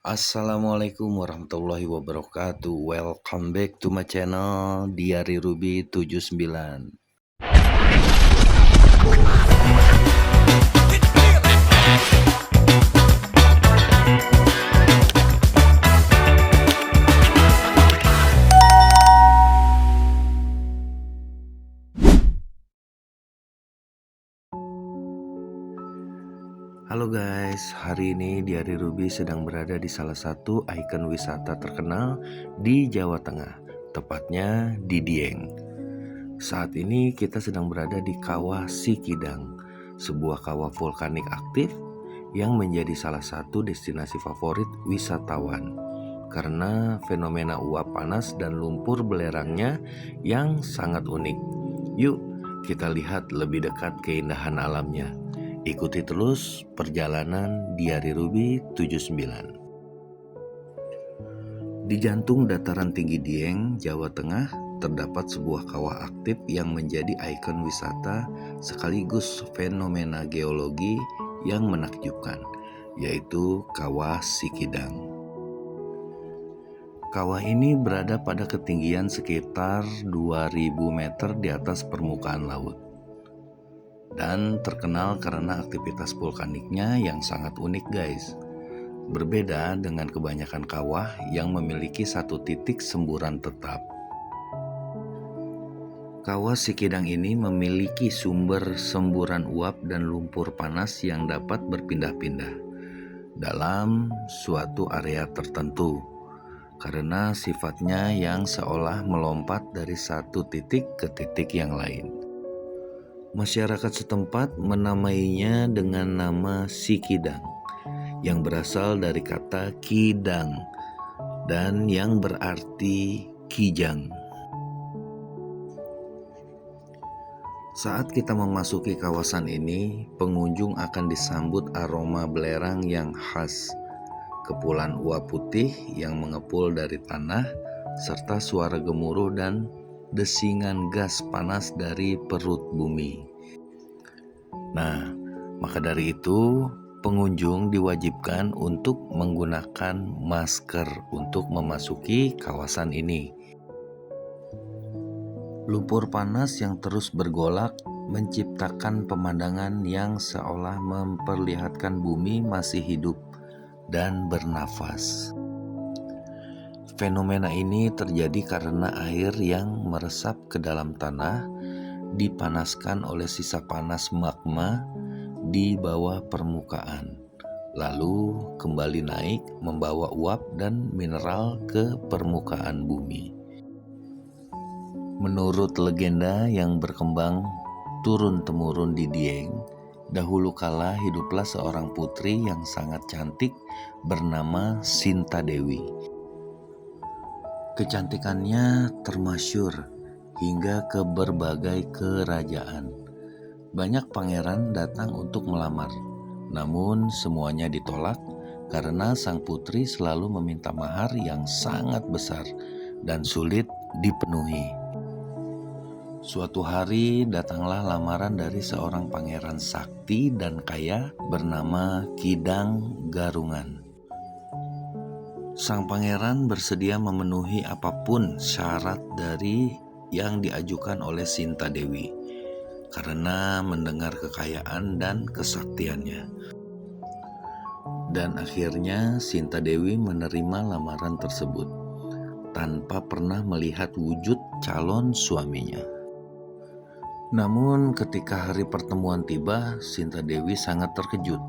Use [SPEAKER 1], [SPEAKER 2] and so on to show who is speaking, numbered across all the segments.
[SPEAKER 1] Assalamualaikum warahmatullahi wabarakatuh. Welcome back to my channel Diary Ruby 79. Halo guys, hari ini Diary Ruby sedang berada di salah satu ikon wisata terkenal di Jawa Tengah, tepatnya di Dieng. Saat ini kita sedang berada di Kawah Sikidang, sebuah kawah vulkanik aktif yang menjadi salah satu destinasi favorit wisatawan karena fenomena uap panas dan lumpur belerangnya yang sangat unik. Yuk kita lihat lebih dekat keindahan alamnya. Ikuti terus perjalanan Diary Ruby 79. Di jantung dataran tinggi Dieng, Jawa Tengah, terdapat sebuah kawah aktif yang menjadi ikon wisata sekaligus fenomena geologi yang menakjubkan, yaitu Kawah Sikidang. Kawah ini berada pada ketinggian sekitar 2000 meter di atas permukaan laut dan terkenal karena aktivitas vulkaniknya yang sangat unik guys. Berbeda dengan kebanyakan kawah yang memiliki satu titik semburan tetap. Kawah Sikidang ini memiliki sumber semburan uap dan lumpur panas yang dapat berpindah-pindah dalam suatu area tertentu karena sifatnya yang seolah melompat dari satu titik ke titik yang lain. Masyarakat setempat menamainya dengan nama Sikidang yang berasal dari kata kidang dan yang berarti kijang. Saat kita memasuki kawasan ini, pengunjung akan disambut aroma belerang yang khas, kepulan uap putih yang mengepul dari tanah, serta suara gemuruh dan desingan gas panas dari perut bumi. Nah, maka dari itu pengunjung diwajibkan untuk menggunakan masker untuk memasuki kawasan ini. Lumpur panas yang terus bergolak menciptakan pemandangan yang seolah memperlihatkan bumi masih hidup dan bernafas. Fenomena ini terjadi karena air yang meresap ke dalam tanah dipanaskan oleh sisa panas magma di bawah permukaan, lalu kembali naik membawa uap dan mineral ke permukaan bumi. Menurut legenda yang berkembang turun-temurun di Dieng, dahulu kala hiduplah seorang putri yang sangat cantik bernama Sinta Dewi. Kecantikannya termasyur hingga ke berbagai kerajaan. Banyak pangeran datang untuk melamar, namun semuanya ditolak karena sang putri selalu meminta mahar yang sangat besar dan sulit dipenuhi. Suatu hari datanglah lamaran dari seorang pangeran sakti dan kaya bernama Kidang Garungan. Sang pangeran bersedia memenuhi apapun syarat dari yang diajukan oleh Sinta Dewi karena mendengar kekayaan dan kesaktiannya. Dan akhirnya Sinta Dewi menerima lamaran tersebut tanpa pernah melihat wujud calon suaminya. Namun ketika hari pertemuan tiba, Sinta Dewi sangat terkejut.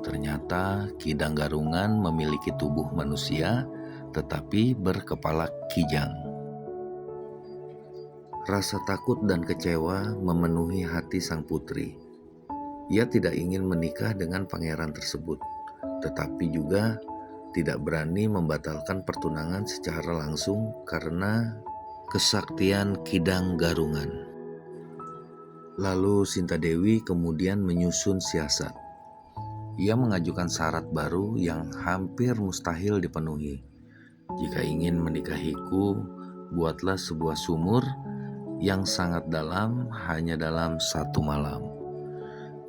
[SPEAKER 1] Ternyata Kidang Garungan memiliki tubuh manusia tetapi berkepala kijang. Rasa takut dan kecewa memenuhi hati sang putri. Ia tidak ingin menikah dengan pangeran tersebut, tetapi juga tidak berani membatalkan pertunangan secara langsung karena kesaktian Kidang Garungan. Lalu Sinta Dewi kemudian menyusun siasat. Ia mengajukan syarat baru yang hampir mustahil dipenuhi. Jika ingin menikahiku, buatlah sebuah sumur yang sangat dalam hanya dalam satu malam.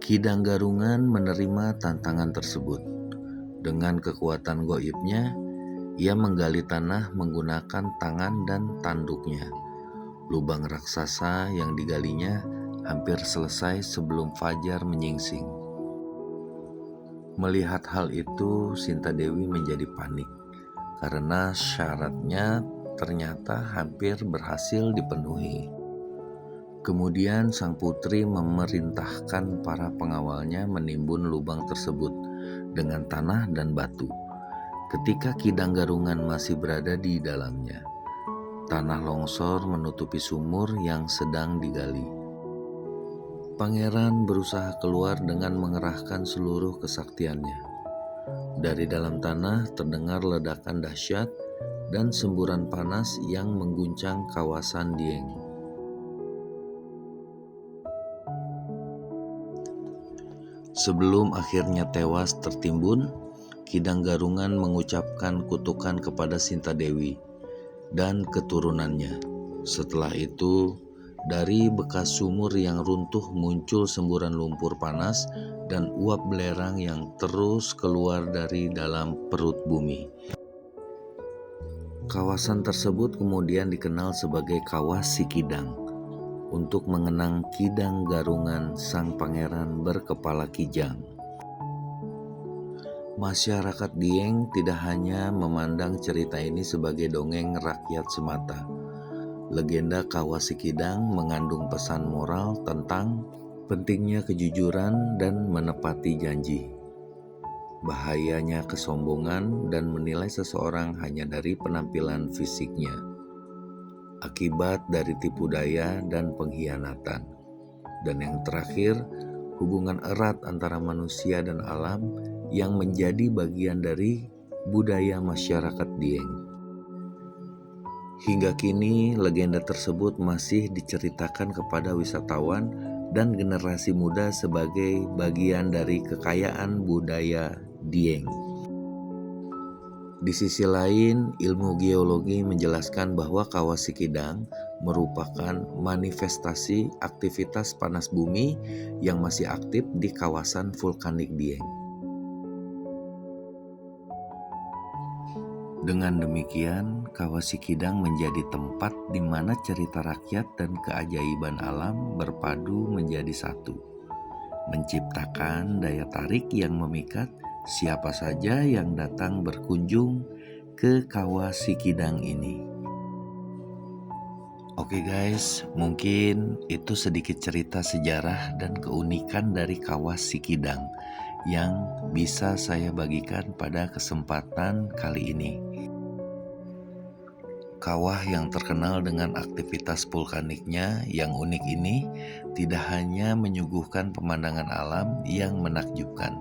[SPEAKER 1] Kidang Garungan menerima tantangan tersebut. Dengan kekuatan goibnya, ia menggali tanah menggunakan tangan dan tanduknya. Lubang raksasa yang digalinya hampir selesai sebelum fajar menyingsing. Melihat hal itu, Sinta Dewi menjadi panik karena syaratnya ternyata hampir berhasil dipenuhi. Kemudian sang putri memerintahkan para pengawalnya menimbun lubang tersebut dengan tanah dan batu. Ketika Kidang Garungan masih berada di dalamnya, tanah longsor menutupi sumur yang sedang digali. Pangeran berusaha keluar dengan mengerahkan seluruh kesaktiannya. Dari dalam tanah terdengar ledakan dahsyat dan semburan panas yang mengguncang kawasan Dieng. Sebelum akhirnya tewas tertimbun, Kidang Garungan mengucapkan kutukan kepada Sinta Dewi dan keturunannya. Setelah itu, dari bekas sumur yang runtuh muncul semburan lumpur panas dan uap belerang yang terus keluar dari dalam perut bumi. Kawasan tersebut kemudian dikenal sebagai Kawah Sikidang untuk mengenang Kidang Garungan sang pangeran berkepala kijang. Masyarakat Dieng tidak hanya memandang cerita ini sebagai dongeng rakyat semata. Legenda Kawah Sikidang mengandung pesan moral tentang pentingnya kejujuran dan menepati janji, bahayanya kesombongan dan menilai seseorang hanya dari penampilan fisiknya, akibat dari tipu daya dan pengkhianatan, dan yang terakhir, hubungan erat antara manusia dan alam yang menjadi bagian dari budaya masyarakat Dieng. Hingga kini, legenda tersebut masih diceritakan kepada wisatawan dan generasi muda sebagai bagian dari kekayaan budaya Dieng. Di sisi lain, ilmu geologi menjelaskan bahwa Kawah Sikidang merupakan manifestasi aktivitas panas bumi yang masih aktif di kawasan vulkanik Dieng. Dengan demikian, Kawah Sikidang menjadi tempat di mana cerita rakyat dan keajaiban alam berpadu menjadi satu, menciptakan daya tarik yang memikat siapa saja yang datang berkunjung ke Kawah Sikidang ini. Oke guys, mungkin itu sedikit cerita sejarah dan keunikan dari Kawah Sikidang yang bisa saya bagikan pada kesempatan kali ini. Kawah yang terkenal dengan aktivitas vulkaniknya yang unik ini tidak hanya menyuguhkan pemandangan alam yang menakjubkan,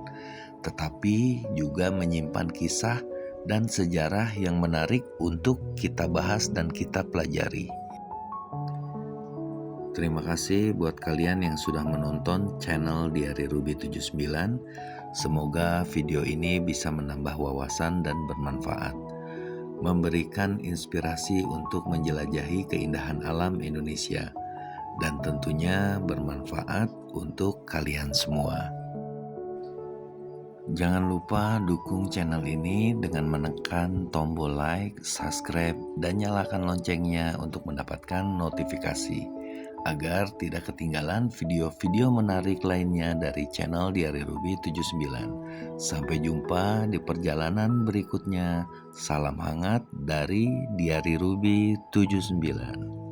[SPEAKER 1] tetapi juga menyimpan kisah dan sejarah yang menarik untuk kita bahas dan kita pelajari. Terima kasih buat kalian yang sudah menonton channel Diari Ruby 79. Semoga video ini bisa menambah wawasan dan bermanfaat, memberikan inspirasi untuk menjelajahi keindahan alam Indonesia, dan tentunya bermanfaat untuk kalian semua. Jangan lupa dukung channel ini dengan menekan tombol like, subscribe, dan nyalakan loncengnya untuk mendapatkan notifikasi agar tidak ketinggalan video-video menarik lainnya dari channel Diari Ruby 79. Sampai jumpa di perjalanan berikutnya. Salam hangat dari Diari Ruby 79.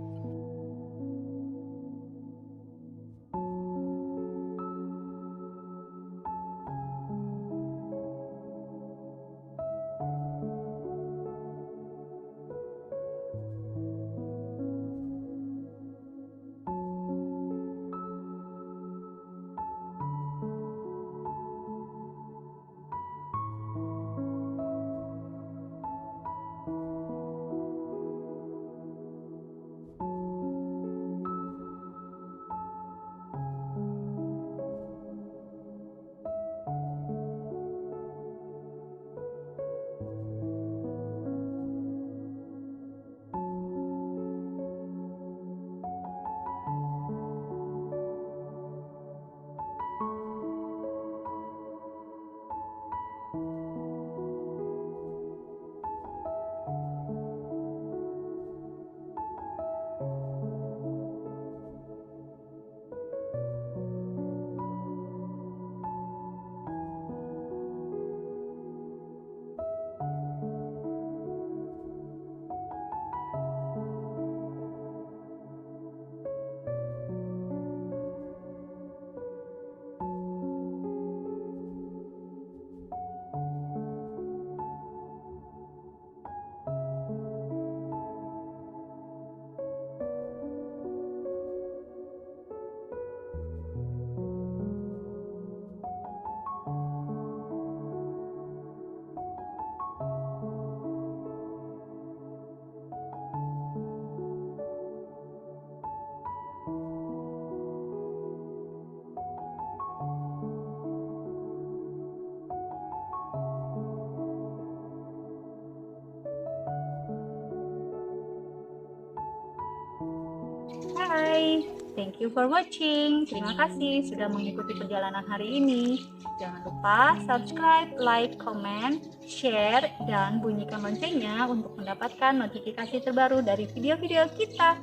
[SPEAKER 2] Bye. Thank you for watching. Terima kasih sudah mengikuti perjalanan hari ini. Jangan lupa subscribe, like, comment, share, dan bunyikan loncengnya untuk mendapatkan notifikasi terbaru dari video-video kita.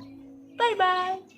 [SPEAKER 2] Bye-bye.